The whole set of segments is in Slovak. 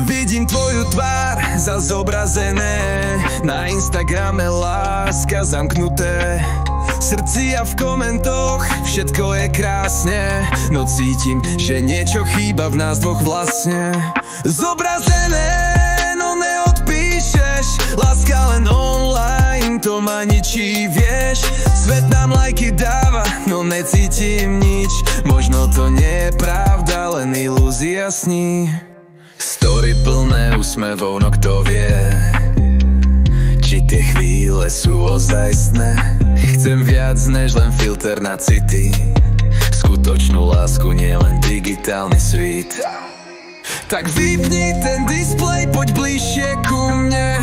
Vidím tvoju tvár zobrazené na Instagrame, láska zamknuté. V srdci a v komentoch všetko je krásne, no cítim, že niečo chýba v nás dvoch vlastne. Zobrazené, no neodpíšeš, láska len online, to ma ničí, vieš. Svet nám lajky dáva, no necítim nič, možno to nie je pravda, len ilúzia sní. Story plné úsmevov, no kto vie, či tie chvíle sú ozajstné. Chcem viac než len filter na city, skutočnú lásku, nie len digitálny svit. Tak vypni ten displej, poď bližšie ku mne,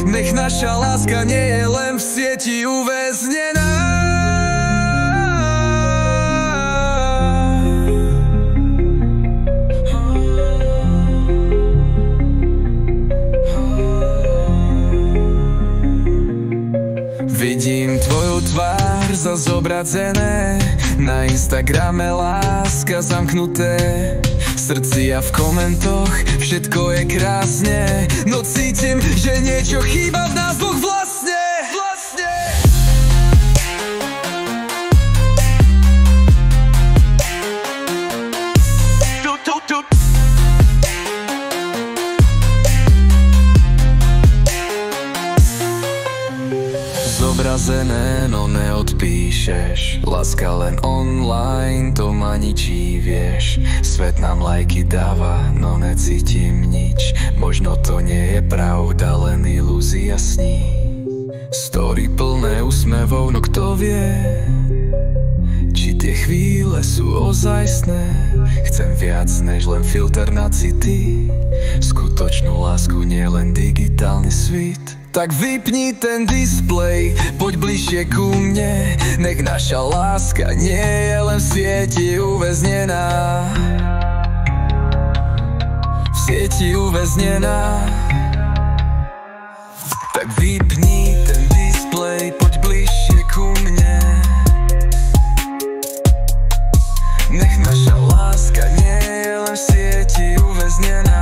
nech naša láska nie je len v sieti uväznená. Vidím tvoju tvár zobrazené na Instagrame, láska zamknuté. V srdci a v komentoch všetko je krásne, no cítim, že niečo chýba v nás dvoch vlastne. Zobrazené, no neodpíšeš, láska len online, to ma ničí, vieš. Svet nám lajky dáva, no necítim nič, možno to nie je pravda, len ilúzia sní. Story plné úsmevov, no kto vie, či tie chvíle sú ozajstné. Chcem viac než len filter na city, skutočnú lásku, nie len digitálny svit. Tak vypni ten displej, poď bližšie ku mne, nech naša láska nie je len v sieti uväznená. V sieti uväznená. Tak vypni ten displej, poď bližšie ku mne, nech naša láska nie je len v sieti uväznená.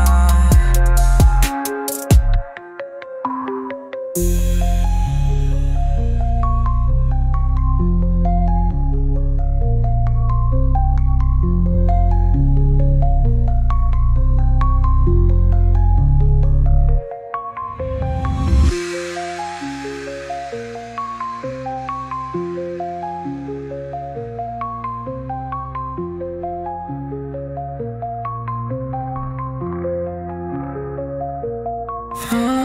Oh